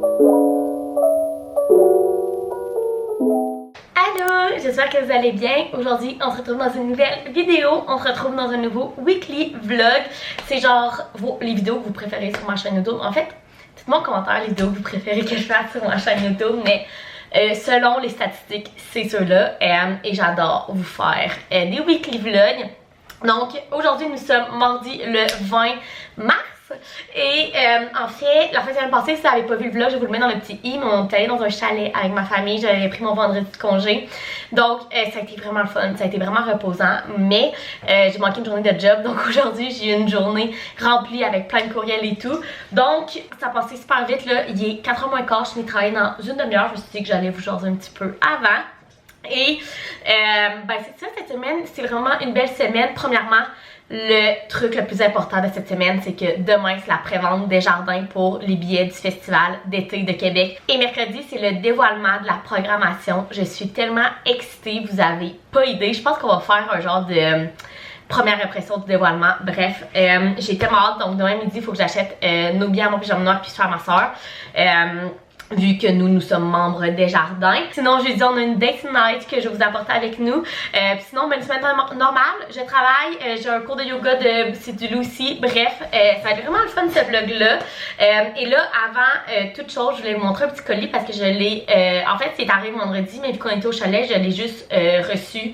Allô, j'espère que vous allez bien. Aujourd'hui, on se retrouve dans une nouvelle vidéo. On se retrouve dans un nouveau weekly vlog. C'est genre les vidéos que vous préférez sur ma chaîne YouTube. En fait, dites-moi en commentaire les vidéos que vous préférez que je fasse sur ma chaîne YouTube. Mais selon les statistiques, c'est ceux-là. Et j'adore vous faire des weekly vlogs. Donc, aujourd'hui, nous sommes mardi le 20 mars. Et en fait, la fin de semaine passée, si vous n'avez pas vu le vlog, je vous le mets dans le petit i, mais on est allé dans un chalet avec ma famille, j'avais pris mon vendredi de congé. Donc ça a été vraiment le fun, ça a été vraiment reposant, mais j'ai manqué une journée de job, donc aujourd'hui j'ai eu une journée remplie avec plein de courriels et tout. Donc ça a passé super vite là, il est 4h moins quart, je n'ai travaillé dans une demi-heure, je me suis dit que j'allais vous jaser un petit peu avant. Et ben c'est ça, cette semaine, c'est vraiment une belle semaine. Premièrement, le truc le plus important de cette semaine, c'est que demain, c'est la prévente des jardins pour les billets du Festival d'été de Québec. Et mercredi, c'est le dévoilement de la programmation. Je suis tellement excitée, vous avez pas idée. Je pense qu'on va faire un genre de première impression du dévoilement. Bref, j'ai tellement hâte. Donc demain midi, il faut que j'achète nos billets à mon pyjama noir puis faire ma soeur. Vu que nous sommes membres des jardins. Sinon, jeudi, on a une date night que je vais vous apporter avec nous. Sinon, ben, une semaine normale, je travaille, j'ai un cours de yoga de c'est du Lucy. Bref, ça va être vraiment le fun ce vlog-là. Et là, avant toute chose, je voulais vous montrer un petit colis parce que je l'ai... en fait, c'est arrivé vendredi, mais vu qu'on était au chalet, je l'ai juste reçu.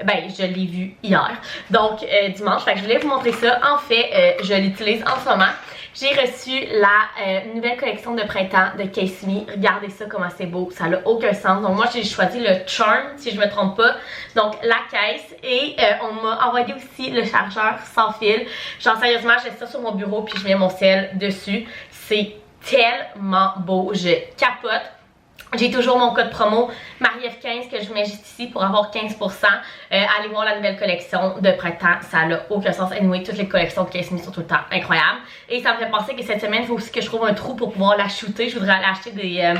Ben, je l'ai vu hier. Donc, dimanche. Fait que je voulais vous montrer ça. En fait, je l'utilise en ce moment. J'ai reçu la nouvelle collection de printemps de Case Me. Regardez ça comment c'est beau, ça n'a aucun sens. Donc moi j'ai choisi le Charm si je me trompe pas. Donc la caisse et on m'a envoyé aussi le chargeur sans fil. Genre sérieusement j'ai ça sur mon bureau puis je mets mon sel dessus. C'est tellement beau, je capote. J'ai toujours mon code promo Marie-F15 que je mets juste ici pour avoir 15%. Allez voir la nouvelle collection de printemps, ça n'a aucun sens. Anyway, toutes les collections de Case Me sont tout le temps incroyables. Et ça me fait penser que cette semaine, il faut aussi que je trouve un trou pour pouvoir la shooter. Je voudrais aller acheter des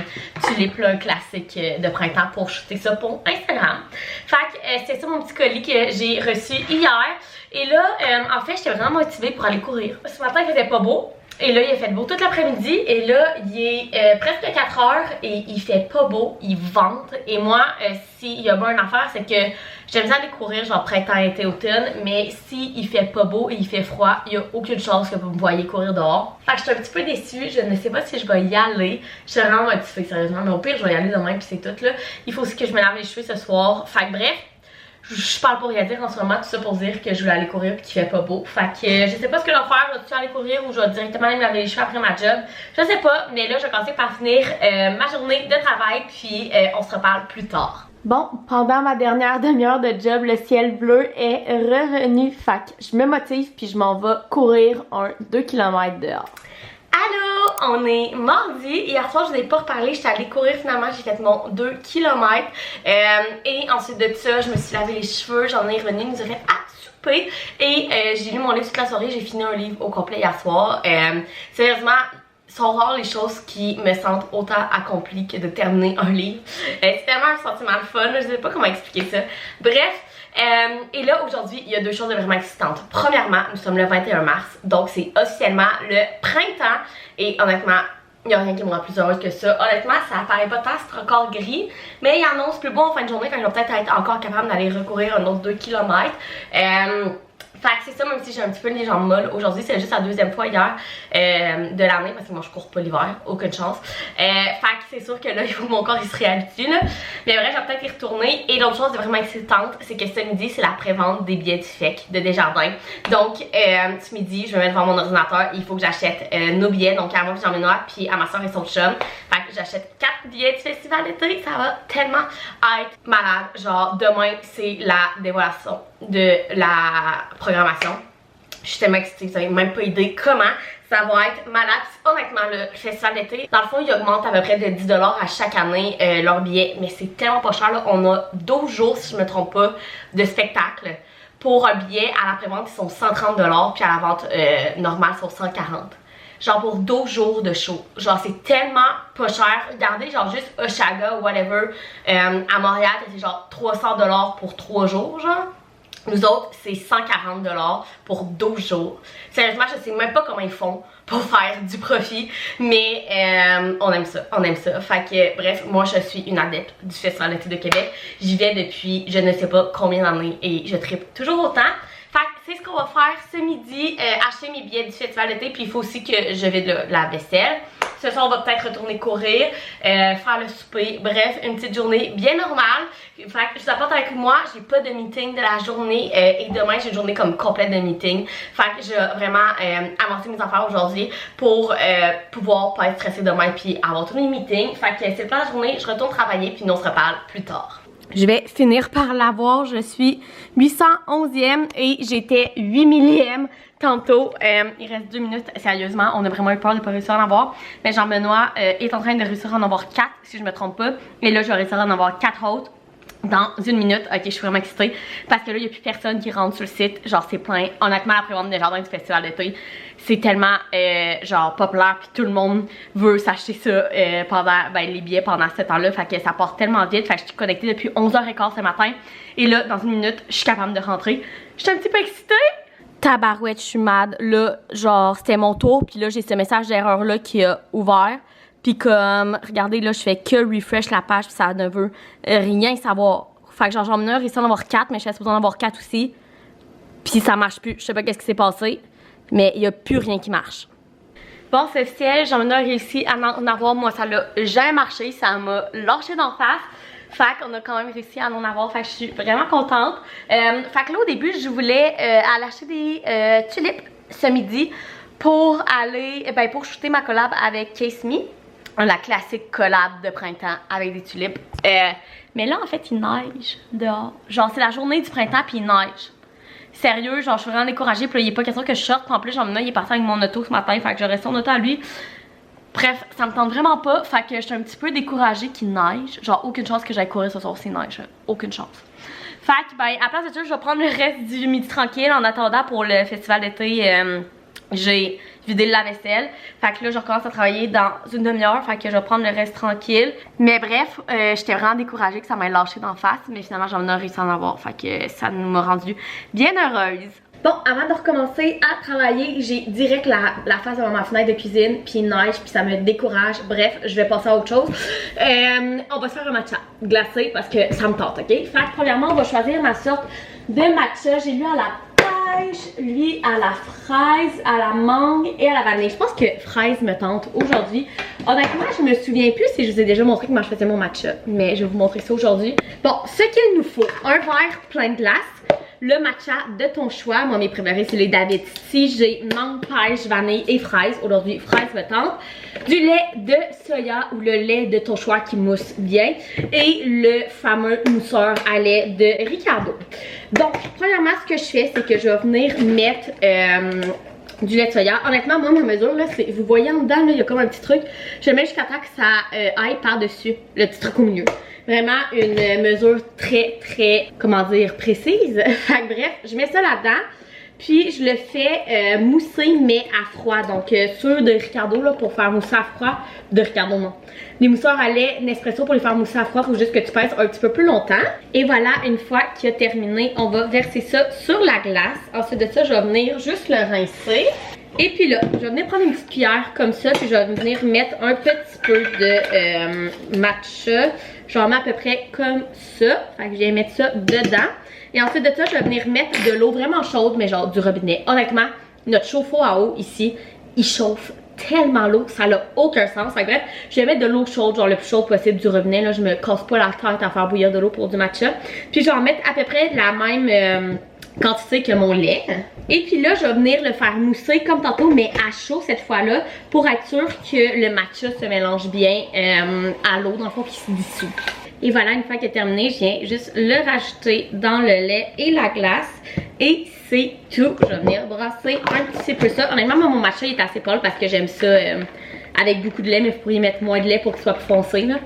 tulipes là, classiques de printemps pour shooter ça pour Instagram. Fait que c'est ça mon petit colis que j'ai reçu hier. Et là, en fait, j'étais vraiment motivée pour aller courir. Ce matin, il faisait pas beau. Et là, il a fait beau toute l'après-midi. Et là, il est presque 4 heures et il fait pas beau. Il vente. Et moi, s'il y a bien une affaire, c'est que j'aime bien aller courir, genre printemps, été, automne. Mais s'il fait pas beau et il fait froid, il y a aucune chance que vous me voyez courir dehors. Fait que je suis un petit peu déçue. Je ne sais pas si je vais y aller. Je suis vraiment motivée, sérieusement. Mais au pire, je vais y aller demain, puis c'est tout là. Il faut aussi que je me lave les cheveux ce soir. Fait que bref. Je parle pour rien dire en ce moment, tout ça pour dire que je voulais aller courir et qu'il fait pas beau. Fait que je sais pas ce que je vais faire, je vais aller courir ou je vais directement aller me laver les cheveux après ma job. Je sais pas, mais là je vais commencer par finir ma journée de travail puis on se reparle plus tard. Bon, pendant ma dernière demi-heure de job, le ciel bleu est revenu. Fait que je me motive puis je m'en vais courir un 2 km dehors. Allô, on est mardi. Hier soir, je vous ai pas reparlé. J'étais allée courir finalement. J'ai fait mon 2 km. Et ensuite de ça, je me suis lavé les cheveux. J'en ai revenu. Nous a fait à souper. Et j'ai lu mon livre toute la soirée. J'ai fini un livre au complet hier soir. Sérieusement, sont rares les choses qui me sentent autant accomplie que de terminer un livre. C'est tellement un sentiment de fun. Je sais pas comment expliquer ça. Bref. Et là aujourd'hui il y a deux choses vraiment excitantes. Premièrement, nous sommes le 21 mars, donc c'est officiellement le printemps. Et honnêtement, il n'y a rien qui me rend plus heureuse que ça. Honnêtement, ça apparaît pas tant, c'est encore gris. Mais il annonce plus beau en fin de journée quand je vais peut-être être encore capable d'aller recourir un autre 2 km. Fait que c'est ça, même si j'ai un petit peu les jambes molles. Aujourd'hui, c'est juste la deuxième fois hier de l'année parce que moi je cours pas l'hiver, aucune chance. Fait que c'est sûr que là, il faut que mon corps il se réhabitue là. Mais vrai, je vais peut-être y retourner. Et l'autre chose vraiment excitante, c'est que ce midi, c'est la prévente des billets du FEC de Desjardins. Donc, ce midi, je vais mettre devant mon ordinateur. Il faut que j'achète nos billets. Donc, à moi, j'en ai noir, puis à ma soeur et son chum. Fait que j'achète 4 billets du festival d'été. Ça va tellement être malade. Genre, demain, c'est la dévoilation de la programmation. Je suis tellement excitée, vous n'avez même pas idée comment ça va être malade. Honnêtement, le festival d'été, dans le fond, ils augmentent à peu près de 10$ à chaque année leurs billets, mais c'est tellement pas cher là. On a 12 jours, si je me trompe pas, de spectacle. Pour un billet à la prévente, ils sont 130$, puis à la vente normale, ils sont 140$. Genre pour 12 jours de show. Genre c'est tellement pas cher. Regardez, genre juste Oshaga ou whatever à Montréal, c'est genre 300$ pour 3 jours, genre. Nous autres, c'est 140$ pour 12 jours. Sérieusement, je sais même pas comment ils font pour faire du profit, mais on aime ça, on aime ça. Fait que bref, moi je suis une adepte du Festival d'été de Québec. J'y vais depuis je ne sais pas combien d'années et je tripe toujours autant. Fait que c'est ce qu'on va faire ce midi, acheter mes billets du festival d'été, puis il faut aussi que je vide la vaisselle. Ce soir, on va peut-être retourner courir, faire le souper, bref, une petite journée bien normale. Fait que je vous apporte avec moi, j'ai pas de meeting de la journée et demain j'ai une journée comme complète de meeting. Fait que je vais vraiment avancer mes affaires aujourd'hui pour pouvoir pas être stressée demain puis avoir tous mes meetings. Fait que c'est le plan de la journée, je retourne travailler puis nous on se reparle plus tard. Je vais finir par l'avoir, je suis 811e et j'étais 8 millième tantôt. Il reste 2 minutes, sérieusement, on a vraiment eu peur de ne pas réussir à en avoir. Mais Jean-Benoît est en train de réussir à en avoir 4 si je me trompe pas. Et là je vais réussir à en avoir 4 autres dans 1 minute. Ok, je suis vraiment excitée parce que là il n'y a plus personne qui rentre sur le site, genre c'est plein. Honnêtement, la prévente des jardins du festival d'été, c'est tellement genre populaire puis tout le monde veut s'acheter ça pendant les billets pendant ce temps-là. Fait que ça part tellement vite. Fait que je suis connectée depuis 11h15 ce matin. Et là, dans 1 minute, je suis capable de rentrer. Je suis un petit peu excitée. Tabarouette, je suis mad. Là, genre, c'était mon tour. Puis là, j'ai ce message d'erreur-là qui a ouvert. Puis comme, regardez, là, je fais que refresh la page. Puis ça ne veut rien savoir. Fait que genre, j'en ai réussi à en avoir 4, mais je suis supposée en avoir 4 aussi. Puis ça marche plus. Je sais pas qu'est-ce qui s'est passé. Mais il n'y a plus rien qui marche. Bon, c'est officiel, j'en ai réussi à en avoir. Moi, ça l'a jamais marché, ça m'a lâché d'en face. Fait qu'on a quand même réussi à en avoir, fait que je suis vraiment contente. Fait que là, au début, je voulais aller acheter des tulipes ce midi pour aller, pour shooter ma collab avec Case Me. La classique collab de printemps avec des tulipes. Mais là, en fait, il neige dehors. Genre, c'est la journée du printemps puis il neige. Sérieux, genre je suis vraiment découragée, puis là il est pas question que je sorte, en plus Jean-Benoît il est parti avec mon auto ce matin, fait que je reste son auto à lui. Bref, ça me tente vraiment pas, fait que je suis un petit peu découragée qu'il neige, genre aucune chance que j'aille courir ce soir s'il neige, aucune chance. Fait que à la place de ça, je vais prendre le reste du midi tranquille en attendant pour le festival d'été. J'ai vidé la vaisselle. Fait que là, je recommence à travailler dans une demi-heure. Fait que je vais prendre le reste tranquille. Mais bref, j'étais vraiment découragée que ça m'ait lâché d'en face. Mais finalement, j'en ai réussi à en avoir. Fait que ça m'a rendue bien heureuse. Bon, avant de recommencer à travailler, j'ai direct la face devant ma fenêtre de cuisine, puis il neige, puis ça me décourage. Bref, je vais passer à autre chose. On va se faire un matcha glacé parce que ça me tente, ok? Fait que premièrement, on va choisir ma sorte de matcha. J'ai lu à la pêche, lui à la fraise, à la mangue et à la vanille. Je pense que fraise me tente aujourd'hui. Honnêtement, je me souviens plus si je vous ai déjà montré comment je faisais mon matcha, mais je vais vous montrer ça aujourd'hui. Bon, ce qu'il nous faut, un verre plein de glace. Le matcha de ton choix. Moi, mes préférés, c'est les David. Si j'ai mangue, pêche, vanille et fraise. Aujourd'hui, fraise me tente. Du lait de soya ou le lait de ton choix qui mousse bien. Et le fameux mousseur à lait de Ricardo. Donc, premièrement, ce que je fais, c'est que je vais venir mettre du lait de soya. Honnêtement, moi, ma mesure, là, c'est, vous voyez en dedans, là, il y a comme un petit truc. Je le mets jusqu'à temps que ça aille par-dessus, le petit truc au milieu. Vraiment une mesure très, comment dire, précise. Fait que bref, je mets ça là-dedans. Puis je le fais mousser, mais à froid. Donc ceux de Ricardo, là, pour faire mousser à froid. De Ricardo, non. Les mousseurs à lait Nespresso pour les faire mousser à froid, il faut juste que tu pèses un petit peu plus longtemps. Et voilà, une fois qu'il a terminé, on va verser ça sur la glace. Ensuite de ça, je vais venir juste le rincer. Et puis là, je vais venir prendre une petite cuillère comme ça, puis je vais venir mettre un petit peu de matcha. J'en mets à peu près comme ça. Fait que je viens mettre ça dedans. Et ensuite de ça, je vais venir mettre de l'eau vraiment chaude, mais genre du robinet. Honnêtement, notre chauffe-eau à eau ici, il chauffe tellement l'eau que ça n'a aucun sens. Fait que bref, je vais mettre de l'eau chaude, genre le plus chaude possible du robinet. Là, je me casse pas la tête à faire bouillir de l'eau pour du matcha. Puis je vais en mettre à peu près la même quantité que mon lait. Et puis là, je vais venir le faire mousser comme tantôt, mais à chaud cette fois-là, pour être sûr que le matcha se mélange bien à l'eau, dans le fond, qui se dissout. Et voilà, une fois qu'il est terminé, je viens juste le rajouter dans le lait et la glace. Et c'est tout. Je vais venir brasser un petit peu ça. Honnêtement, mon matcha il est assez pâle parce que j'aime ça avec beaucoup de lait, mais vous pourriez mettre moins de lait pour qu'il soit plus foncé. Là,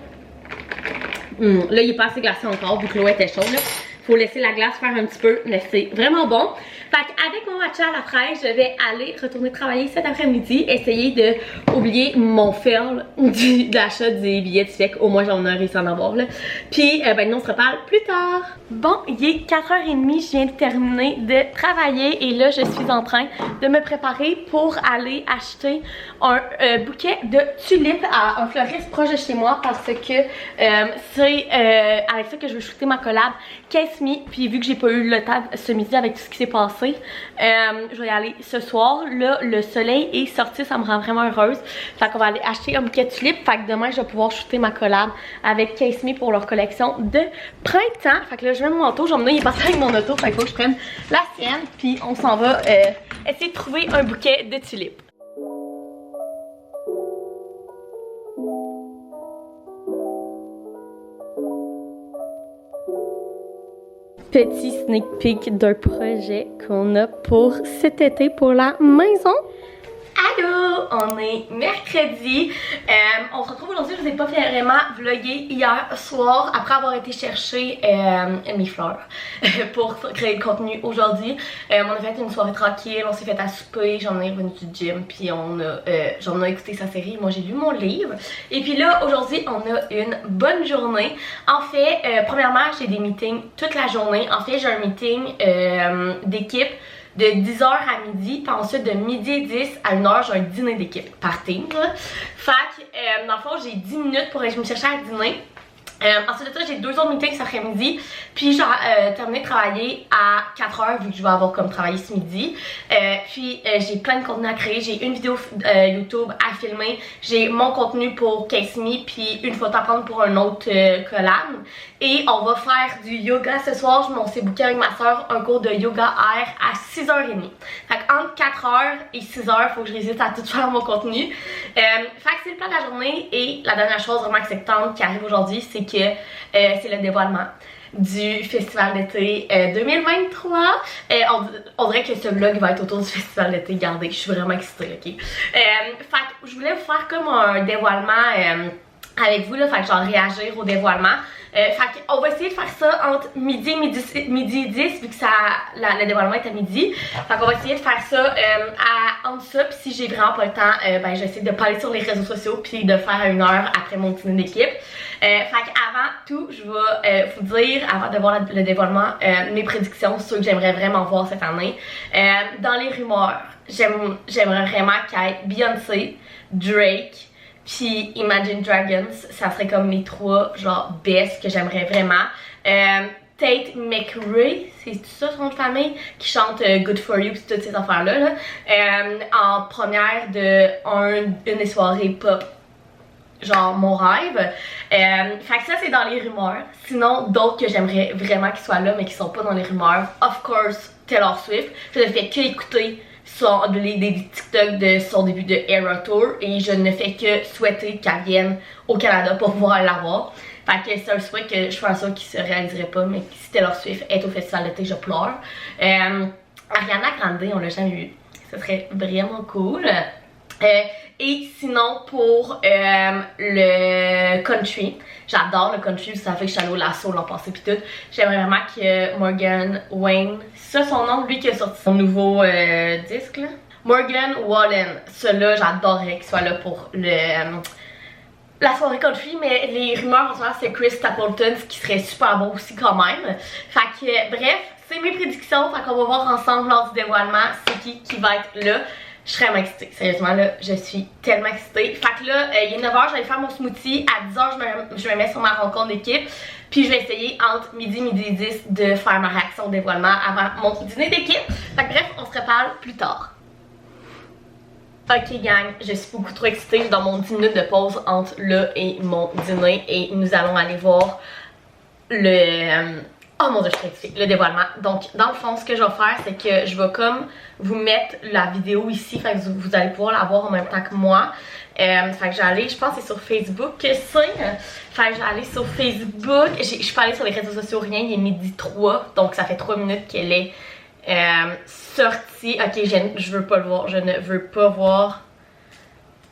là il est pas assez glacé encore, vu que l'eau était chaude. Là. Faut laisser la glace faire un petit peu, mais c'est vraiment bon. Fait qu'avec mon matcha à la fraîche, je vais aller retourner travailler cet après-midi, essayer de oublier mon fail d'achat des billets de FEC. Au moins j'en ai réussi à en avoir là. Puis nous on se reparle plus tard. Bon, il est 4h30, je viens de terminer de travailler et là je suis en train de me préparer pour aller acheter un bouquet de tulipes à un fleuriste proche de chez moi parce que c'est avec ça que je veux shooter ma collab Kiss Me. Puis vu que j'ai pas eu le temps ce midi avec tout ce qui s'est passé, je vais y aller ce soir. Là le soleil est sorti, ça me rend vraiment heureuse. Fait qu'on va aller acheter un bouquet de tulipes. Fait que demain je vais pouvoir shooter ma collab avec Kiss Me pour leur collection de printemps. Fait que là je mets mon auto, il est passé avec mon auto, fait qu'il faut que je prenne la sienne. Puis on s'en va essayer de trouver un bouquet de tulipes. Petit sneak peek d'un projet qu'on a pour cet été pour la maison. Allô, on est mercredi. On se retrouve aujourd'hui. Je vous ai pas vraiment vlogué hier soir après avoir été chercher mes fleurs pour créer le contenu aujourd'hui. On a fait une soirée tranquille, on s'est fait à souper, j'en ai revenu du gym, puis j'en ai écouté sa série. Moi j'ai lu mon livre. Et puis là, aujourd'hui, on a une bonne journée. En fait, premièrement, j'ai des meetings toute la journée. En fait, j'ai un meeting d'équipe de 10h à midi, puis ensuite de midi et 10 à 1h, j'ai un dîner d'équipe par team. Fait que dans le fond, j'ai 10 minutes pour aller me chercher à dîner. Ensuite de ça, j'ai 2 autres meetings cet après-midi. Puis j'ai terminé de travailler à 4h vu que je vais avoir comme travaillé ce midi. Puis j'ai plein de contenu à créer. J'ai une vidéo YouTube à filmer. J'ai mon contenu pour Kiss Me. Puis une photo à prendre pour un autre collab. Et on va faire du yoga ce soir. On s'est booké avec ma soeur un cours de yoga air à 6h30. Fait qu'entre 4h et 6h, il faut que je réussisse à tout faire mon contenu. Fait que c'est le plan de la journée. Et la dernière chose vraiment acceptante qui arrive aujourd'hui, c'est que c'est le dévoilement du festival d'été 2023. On dirait que ce vlog va être autour du festival d'été. Regardez, je suis vraiment excitée, ok? Fait que je voulais vous faire comme un dévoilement avec vous, là, fait que genre réagir au dévoilement. Fait qu'on va essayer de faire ça entre midi et 10 vu que le dévoilement est à midi. Fait qu'on va essayer de faire ça entre ça, puis si j'ai vraiment pas le temps, ben j'essaie de pas aller sur les réseaux sociaux puis de faire à 1h après mon dîner d'équipe. Fait qu'avant tout, je vais vous dire, avant de voir le dévoilement, mes prédictions, ceux que j'aimerais vraiment voir cette année. Dans les rumeurs, j'aimerais vraiment qu'il y ait Beyoncé, Drake, puis Imagine Dragons. Ça serait comme mes 3 genre best que j'aimerais vraiment. Tate McRae, c'est ça son nom de famille, qui chante Good For You pis toutes ces affaires là, en première une des soirées pop, genre mon rêve. Fait que ça c'est dans les rumeurs. Sinon d'autres que j'aimerais vraiment qu'ils soient là mais qui sont pas dans les rumeurs, of course Taylor Swift. Je ne fais que écouter des TikTok de son début de Era Tour et je ne fais que souhaiter qu'elle vienne au Canada pour pouvoir l'avoir. Fait que c'est un souhait que je pense qu'il se réaliserait pas, mais si Taylor Swift est au festival d'été, je pleure. Ariana Grande, on l'a jamais eu. Ce serait vraiment cool. Et sinon pour le country, j'adore le country, ça fait que je suis allée au Lasso l'an passé pis tout. J'aimerais vraiment que Morgan Wayne, c'est ça son nom, lui qui a sorti son nouveau disque là. Morgan Wallen, celui-là j'adorerais qu'il soit là pour la soirée country, mais les rumeurs en ce moment c'est Chris Stapleton, ce qui serait super beau aussi quand même. Fait que bref, c'est mes prédictions, fait qu'on va voir ensemble lors du dévoilement c'est qui va être là. Je serais vraiment excitée, sérieusement là, je suis tellement excitée. Fait que là, il est 9h, je vais faire mon smoothie, à 10h je me mets sur ma rencontre d'équipe. Puis je vais essayer entre midi et 10 de faire ma réaction au dévoilement avant mon dîner d'équipe. Fait que bref, on se reparle plus tard. Ok gang, je suis beaucoup trop excitée, je suis dans mon 10 minutes de pause entre là et mon dîner. Et nous allons aller voir oh mon dieu, je suis excitée, le dévoilement. Donc, dans le fond, ce que je vais faire, c'est que je vais comme vous mettre la vidéo ici. Fait que vous allez pouvoir la voir en même temps que moi. Fait que j'allais, je pense que c'est sur Facebook que c'est. Fait que j'allais sur Facebook. Je suis pas allée sur les réseaux sociaux, rien. Il est midi 3. Donc, ça fait 3 minutes qu'elle est sortie. Ok, je veux pas le voir. Je ne veux pas voir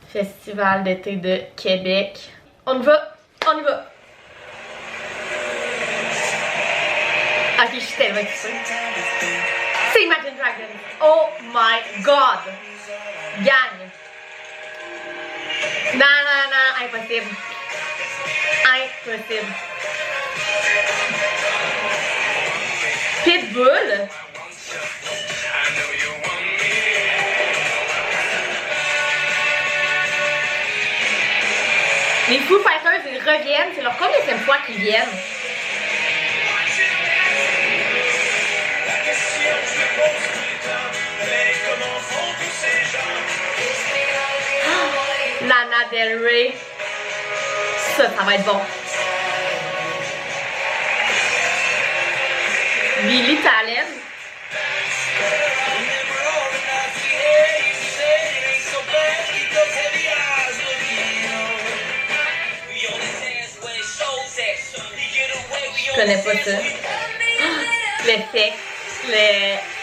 Festival d'été de Québec. On y va, on y va. Ok, je suis tellement excitée. C'est Imagine Dragons. Dragons. Oh my god! Gang! Non, impossible. Impossible. Pitbull. Les Foo Fighters, ils reviennent. C'est leur combienième fois qu'ils viennent. Lana Del Rey. Ça va être bon. Billy Talent. Je connais pas ça. L'effet.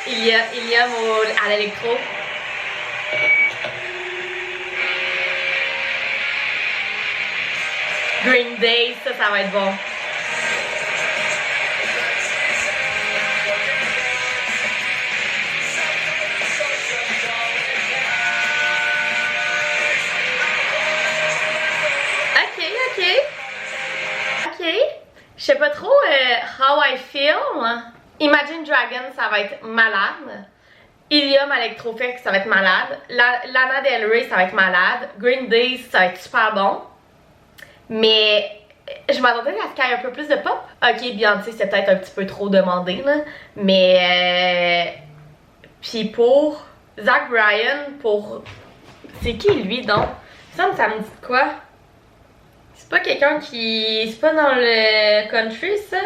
Ilium à l'électro. Green Day, ça va être bon. Ok. Je sais pas trop how I feel. Imagine Dragons, ça va être malade. Ilium Electrofix, ça va être malade. Lana Del Rey, ça va être malade. Green Day, ça va être super bon. Mais je m'attendais à ce qu'il y ait un peu plus de pop. Ok, Beyoncé, c'est peut-être un petit peu trop demandé, là. Mais puis pour Zach Bryan, pour... C'est qui lui donc? Ça me dit quoi? C'est pas quelqu'un qui... C'est pas dans le country, ça?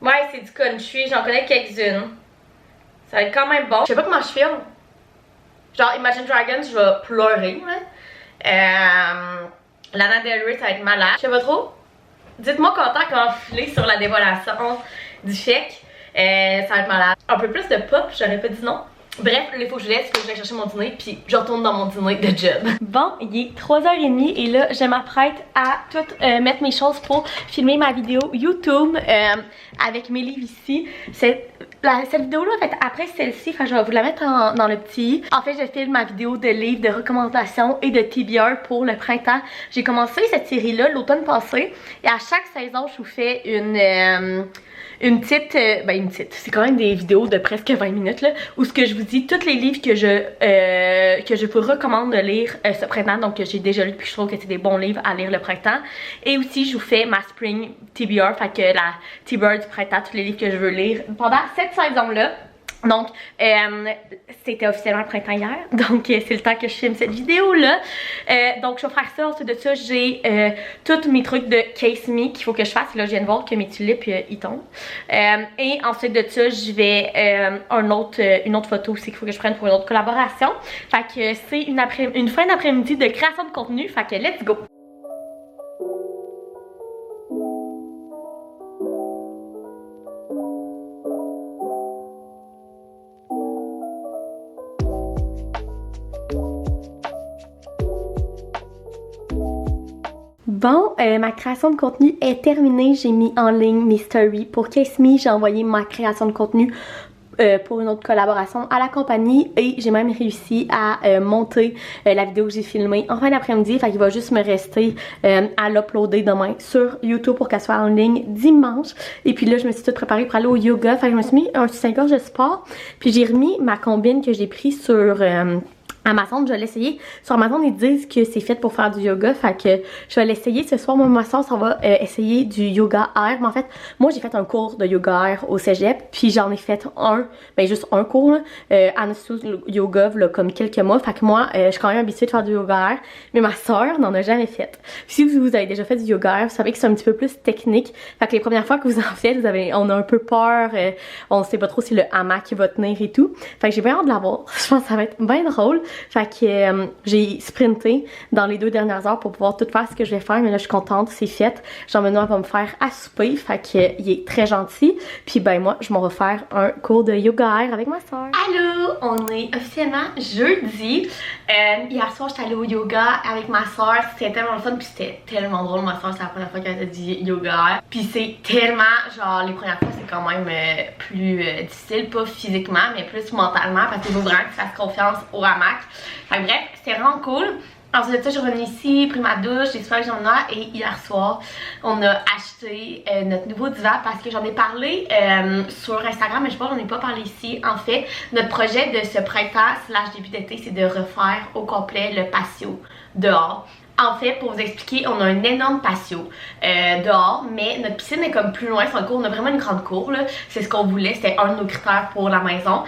Ouais, c'est du country, j'en connais quelques-unes. Ça va être quand même bon. Je sais pas comment je filme. Genre, Imagine Dragons, je vais pleurer, là. Lana Del Rey, ça va être malade. Je sais pas trop. Dites-moi comment filer sur la dévoration du chèque. Ça va être malade. Un peu plus de pop, j'aurais pas dit non. Bref, il faut que je laisse, que je vais chercher mon dîner, puis je retourne dans mon dîner de job. Bon, il est 3h30 et là, je m'apprête à tout mettre mes choses pour filmer ma vidéo YouTube avec mes livres ici. Cette vidéo-là, en fait, après celle-ci, je vais vous la mettre dans le petit. En fait, je filme ma vidéo de livres, de recommandations et de TBR pour le printemps. J'ai commencé cette série-là l'automne passé et à chaque saison, je vous fais une petite, c'est quand même des vidéos de presque 20 minutes là, où ce que je vous dis tous les livres que je vous recommande de lire ce printemps, donc que j'ai déjà lu puis je trouve que c'est des bons livres à lire le printemps. Et aussi je vous fais ma Spring TBR, fait que la TBR du printemps, tous les livres que je veux lire pendant cette saison là. Donc, c'était officiellement le printemps hier, donc c'est le temps que je filme cette vidéo-là. Donc, je vais faire ça. Ensuite de ça, j'ai tous mes trucs de Case Me qu'il faut que je fasse. Là, je viens de voir que mes tulipes, ils tombent. Et ensuite de ça, je vais une autre photo aussi qu'il faut que je prenne pour une autre collaboration. Fait que c'est une fin d'après-midi de création de contenu. Fait que let's go! Bon, ma création de contenu est terminée. J'ai mis en ligne mes stories pour Case Me. J'ai envoyé ma création de contenu pour une autre collaboration à la compagnie et j'ai même réussi à monter la vidéo que j'ai filmée en fin d'après-midi. Fait qu'il va juste me rester à l'uploader demain sur YouTube pour qu'elle soit en ligne dimanche. Et puis là, je me suis toute préparée pour aller au yoga. Fait que je me suis mis un soutien-gorge de sport. Puis j'ai remis ma combine que j'ai pris sur... Amazon, je vais l'essayer. Sur Amazon, ils disent que c'est fait pour faire du yoga. Fait que je vais l'essayer ce soir. Moi, ma soeur, on va essayer du yoga air. Mais en fait, moi, j'ai fait un cours de yoga air au cégep. Puis j'en ai fait juste un cours, Anastasia Yoga, là, comme quelques mois. Fait que moi, je suis quand même habituée de faire du yoga air. Mais ma soeur n'en a jamais fait. Puis si vous avez déjà fait du yoga air, vous savez que c'est un petit peu plus technique. Fait que les premières fois que vous en faites, on a un peu peur. On sait pas trop si le hamac qui va tenir et tout. Fait que j'ai bien hâte de l'avoir. Je pense que ça va être bien drôle. Fait que j'ai sprinté dans les 2 dernières heures pour pouvoir tout faire ce que je vais faire. Mais là, je suis contente, c'est fait. Jean-Benoît va me faire à souper. Fait que il est très gentil. Puis ben moi, je m'en vais faire un cours de yoga air avec ma soeur. Allô! On est officiellement jeudi. Hier soir, j'étais allée au yoga avec ma soeur. C'était tellement le fun. Puis c'était tellement drôle. Ma soeur, c'est la première fois qu'elle a dit yoga air. Puis c'est tellement, genre, les premières fois, c'est quand même plus difficile, pas physiquement, mais plus mentalement, parce qu'il faut vraiment que tu fasses confiance au hamac. Enfin bref, c'était vraiment cool. Ensuite de ça, je suis revenue ici, pris ma douche, j'ai super que j'en ai, et hier soir, on a acheté notre nouveau divan parce que j'en ai parlé sur Instagram, mais je pense que j'en ai pas parlé ici. En fait, notre projet de ce printemps/début d'été, c'est de refaire au complet le patio dehors. En fait, pour vous expliquer, on a un énorme patio dehors, mais notre piscine est comme plus loin, c'est un cours, on a vraiment une grande cour, là. C'est ce qu'on voulait, c'était un de nos critères pour la maison.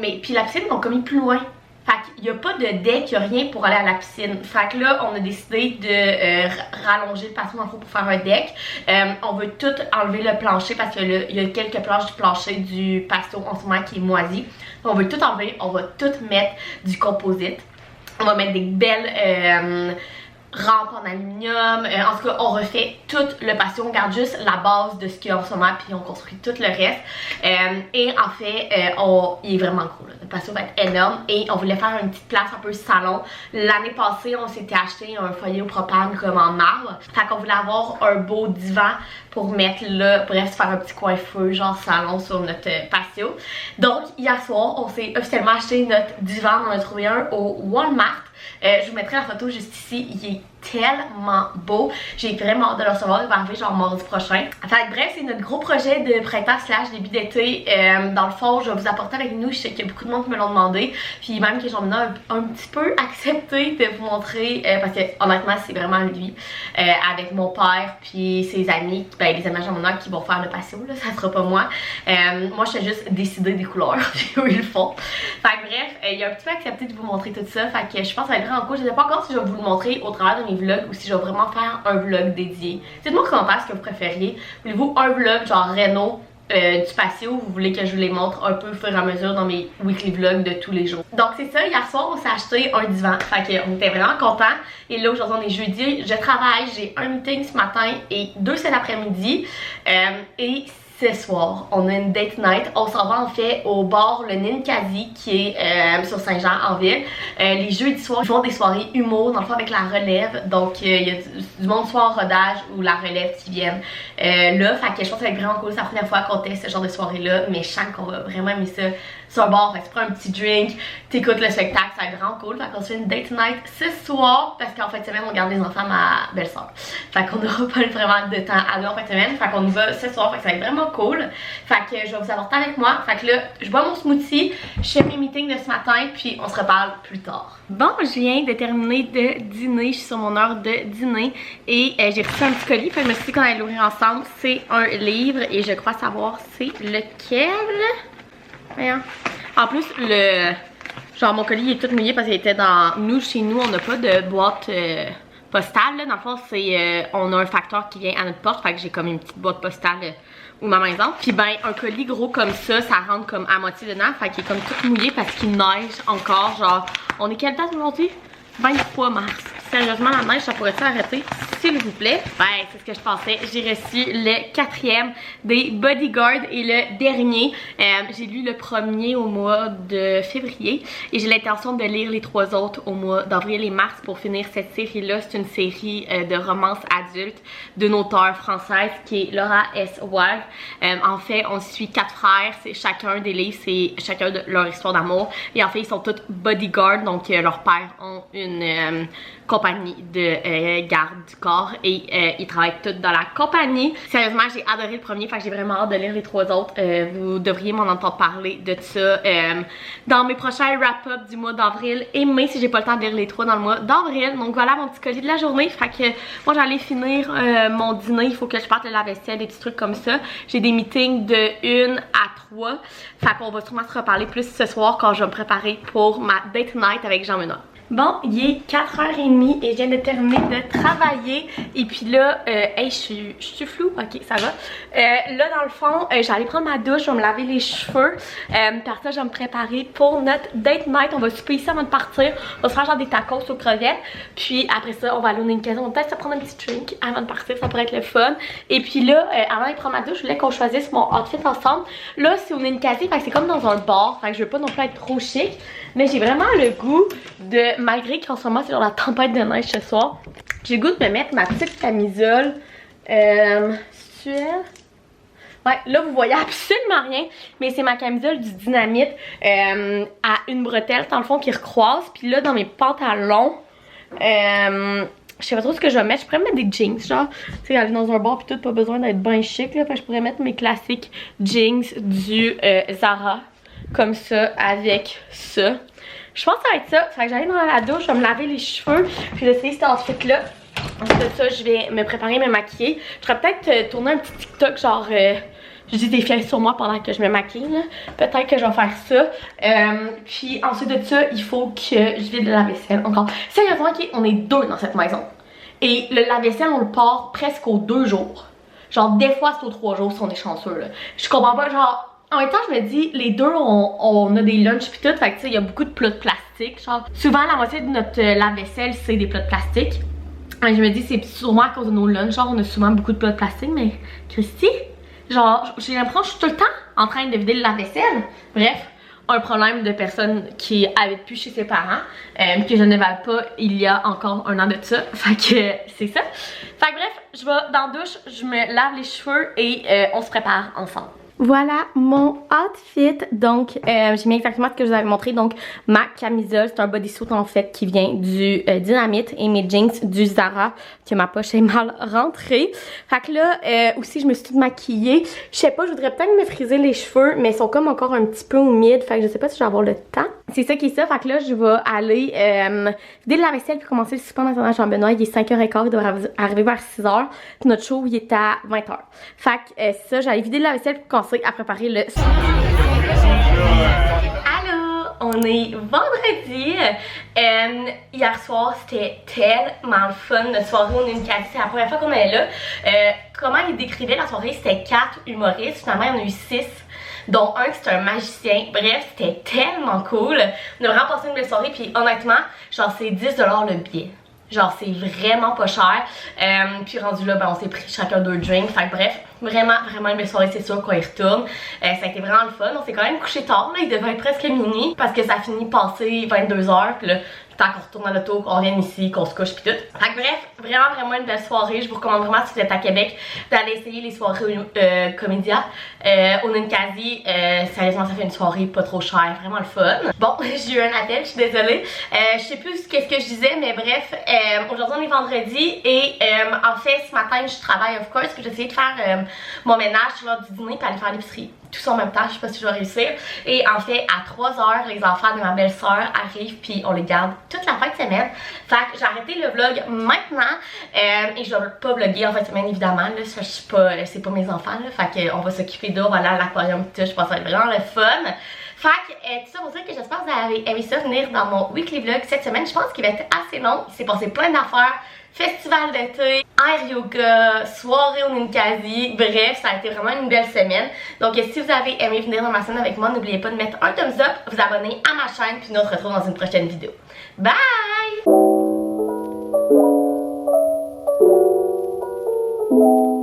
Mais puis la piscine, on a mis plus loin. Fait qu'il n'y a pas de deck, il n'y a rien pour aller à la piscine. Fait que là, on a décidé de rallonger le patio dans le fond pour faire un deck. On veut tout enlever le plancher parce qu'il y a quelques planches du plancher du patio en ce moment qui est moisi. On veut tout enlever, on va tout mettre du composite. On va mettre des belles rampes en aluminium. En tout cas, on refait tout le patio. On garde juste la base de ce qu'il y a en ce moment, puis on construit tout le reste. Et en fait, il est vraiment cool. Le patio va être énorme et on voulait faire une petite place un peu salon. L'année passée, on s'était acheté un foyer au propane comme en marbre. Fait qu'on voulait avoir un beau divan pour mettre là, bref, faire un petit coin feu, genre salon sur notre patio. Donc, hier soir, on s'est officiellement acheté notre divan. On en a trouvé un au Walmart. Je vous mettrai la photo juste ici, il est tellement beau. J'ai vraiment hâte de le recevoir, il va arriver genre mardi prochain. Enfin bref, c'est notre gros projet de printemps/début d'été. Dans le fond, je vais vous apporter avec nous, je sais qu'il y a beaucoup de monde qui me l'ont demandé. Puis même que j'en ai un petit peu accepté de vous montrer, parce que honnêtement c'est vraiment lui, avec mon père puis ses amis, ben les amis à Jean-Monard qui vont faire le patio, là, ça sera pas moi. Moi je fais juste décider des couleurs, puis eux ils le font. Fait que bref, il a un petit peu accepté de vous montrer tout ça, fait que je pense que ça va être vraiment cool. Je sais pas encore si je vais vous le montrer au travers de mes vlogs ou si je vais vraiment faire un vlog dédié. Dites-moi en commentaire ce que vous préfériez. Voulez-vous un vlog genre réno du patio ou vous voulez que je vous les montre un peu au fur et à mesure dans mes weekly vlogs de tous les jours. Donc c'est ça, hier soir on s'est acheté un divan, fait qu'on était vraiment contents. Et là aujourd'hui on est jeudi, je travaille, j'ai un meeting ce matin et 2 cet après-midi. Et ce soir, on a une date night. On s'en va en fait au bar le Ninkasi qui est sur Saint-Jean en ville. Les jeudis soirs, ils font des soirées humour dans le fond avec la relève. Donc il y a du monde soit en rodage ou la relève qui viennent là. Fait que je pense que ça va être vraiment cool. C'est la première fois qu'on teste ce genre de soirée là. Mais je sens qu'on va vraiment aimer ça sur un bar. Fait que tu prends un petit drink, t'écoutes le spectacle, ça va être vraiment cool. Fait qu'on se fait une date night ce soir parce qu'en fin de semaine on garde les enfants à ma belle-sœur. Fait qu'on n'aura pas vraiment de temps à nous en fin de semaine. Fait qu'on y va ce soir. Fait que ça va être vraiment cool. Fait que je vais vous apporter avec moi. Fait que là, je bois mon smoothie, je fais mes meetings de ce matin, puis on se reparle plus tard. Bon, je viens de terminer de dîner, je suis sur mon heure de dîner et j'ai reçu un petit colis. Fait que je me suis dit qu'on allait l'ouvrir ensemble. C'est un livre et je crois savoir c'est lequel. Voyons. En plus, genre mon colis est tout mouillé parce qu'il était dans... Nous, chez nous, on n'a pas de boîte... postale, là. Dans le fond, c'est on a un facteur qui vient à notre porte, fait que j'ai comme une petite boîte postale ou ma maison. Puis ben, un colis gros comme ça rentre comme à moitié dedans, fait qu'il est comme tout mouillé parce qu'il neige encore. Genre, on est quelle date aujourd'hui? 23 mars. Sérieusement, la neige, ça pourrait s'arrêter, s'il vous plaît? Ben, c'est ce que je pensais. J'ai reçu le 4e des Bodyguard et le dernier. J'ai lu le premier au mois de février et j'ai l'intention de lire les 3 autres au mois d'avril et mars pour finir cette série-là. C'est une série de romances adultes d'une auteure française qui est Laura S. Wald. En fait, on suit 4 frères. Chacun des livres, c'est chacun de leur histoire d'amour. Et en fait, ils sont tous bodyguards, donc leurs pères ont une compagnie de garde du corps et ils travaillent tous dans la compagnie. Sérieusement, j'ai adoré le premier, fait que j'ai vraiment hâte de lire les 3 autres. Vous devriez m'en entendre parler de ça dans mes prochains wrap-up du mois d'avril et mai si j'ai pas le temps de lire les 3 dans le mois d'avril. Donc voilà mon petit colis de la journée. Fait que moi j'allais finir mon dîner, il faut que je parte le lave-vaisselle, des petits trucs comme ça. J'ai des meetings de 1 à 3. Fait qu'on va sûrement se reparler plus ce soir quand je vais me préparer pour ma date night avec Jean-Monard. Bon, il est 4h30 et je viens de terminer de travailler. Et puis là, hey, je suis floue, ok, ça va. Là, dans le fond, j'allais prendre ma douche, je vais me laver les cheveux. Par ça, je vais me préparer pour notre date night. On va souper ici avant de partir. On va se faire genre des tacos aux crevettes. Puis après ça, on va aller au Ninkasi. On va peut-être se prendre un petit drink avant de partir, ça pourrait être le fun. Et puis là, avant de prendre ma douche, je voulais qu'on choisisse mon outfit ensemble. Là, c'est au Ninkasi, fait que c'est comme dans un bar. Fait que je veux pas non plus être trop chic. Mais j'ai vraiment le goût de, malgré qu'en ce moment c'est genre la tempête de neige ce soir, j'ai le goût de me mettre ma petite camisole. C'est-tu elle? Ouais, là vous voyez absolument rien, mais c'est ma camisole du Dynamite à une bretelle dans le fond qui recroise. Puis là dans mes pantalons, je sais pas trop ce que je vais mettre. Je pourrais mettre des jeans, genre, tu sais, aller dans un bar pis tout, pas besoin d'être bien chic là. Fait que je pourrais mettre mes classiques jeans du Zara, comme ça, avec ça. Je pense que ça va être ça. Fait que j'arrive dans la douche, je vais me laver les cheveux, puis j'essaie cet outfit là. Ensuite de ça, je vais me préparer, me maquiller. Je vais peut-être tourner un petit TikTok, genre, je dis des fiers sur moi pendant que je me maquille, là. Peut-être que je vais faire ça. Puis ensuite de ça, il faut que je vide le lave-vaisselle encore. Sérieusement, ok, on est deux dans cette maison. Et le lave-vaisselle, on le part presque aux 2 jours. Genre, des fois, c'est aux 3 jours si on est chanceux, là. Je comprends pas, genre... En même temps, je me dis, les deux, on a des lunchs pis tout, fait que tu sais, il y a beaucoup de plats de plastique, genre. Souvent, la moitié de notre lave-vaisselle, c'est des plats de plastique. Et je me dis, c'est sûrement à cause de nos lunchs, genre, on a souvent beaucoup de plats de plastique, mais Christy, genre, j'ai l'impression que je suis tout le temps en train de vider le lave-vaisselle. Bref, un problème de personne qui habite plus chez ses parents, que je n'évale pas il y a encore 1 an de ça. Fait que c'est ça. Fait que bref, je vais dans la douche, je me lave les cheveux et on se prépare ensemble. Voilà mon outfit, donc j'ai mis exactement ce que je vous avais montré, donc ma camisole, c'est un bodysuit en fait qui vient du Dynamite et mes jeans du Zara, que ma poche est mal rentrée. Fait que là aussi je me suis toute maquillée, je sais pas, je voudrais peut-être me friser les cheveux, mais ils sont comme encore un petit peu humides, fait que je sais pas si je vais avoir le temps. C'est ça qui est ça, fait que là je vais aller vider la vaisselle puis commencer le souper national Jean-Benoît, il est 5h15, il doit arriver vers 6h, puis notre show il est à 20h. Fait que ça, j'allais vider la vaisselle pour commencer à préparer le... Allô, on est vendredi. Hier soir, c'était tellement le fun. Notre soirée, on est une qualité. C'est la première fois qu'on est là. Comment ils décrivaient la soirée, c'était 4 humoristes. Finalement, il y en a eu 6. Dont un qui c'est un magicien. Bref, c'était tellement cool. On a vraiment passé une belle soirée. Puis honnêtement, genre c'est 10$ le billet. Genre c'est vraiment pas cher. Puis rendu là, ben on s'est pris chacun 2 drinks. Fait que bref, vraiment une belle soirée, c'est sûr qu'on y retourne. Ça a été vraiment le fun. On s'est quand même couché tard, là, il devait être presque minuit. Parce que ça finit passer 22h. Puis là, tant qu'on retourne à l'auto, qu'on vienne ici, qu'on se couche pis tout. Fait que bref, vraiment une belle soirée. Je vous recommande vraiment si vous êtes à Québec d'aller essayer les soirées Comédia. Au Ninkasi, sérieusement ça fait une soirée pas trop chère, vraiment le fun. Bon, j'ai eu un appel, je suis désolée. Je sais plus qu'est-ce que je disais, mais bref, aujourd'hui on est vendredi et en fait ce matin je travaille of course, puis j'ai essayé de faire mon ménage sur l'heure du dîner puis aller faire l'épicerie. Tout ça en même temps, je sais pas si je vais réussir. Et en fait, à 3h, les enfants de ma belle-sœur arrivent puis on les garde toute la fin de semaine. Fait que j'ai arrêté le vlog maintenant et je vais pas vlogger en fin de semaine évidemment. Là, c'est pas mes enfants là. Fait qu'on va s'occuper d'eux, on va aller à l'aquarium tout. Je pense que ça va être vraiment le fun. Fait que tout ça pour dire que j'espère que vous avez aimé ça venir dans mon weekly vlog cette semaine. Je pense qu'il va être assez long. Il s'est passé plein d'affaires. Festival d'été, air yoga, soirée au Ninkasi, bref, ça a été vraiment une belle semaine. Donc si vous avez aimé venir dans ma scène avec moi, n'oubliez pas de mettre un thumbs up, vous abonner à ma chaîne, puis nous on se retrouve dans une prochaine vidéo. Bye!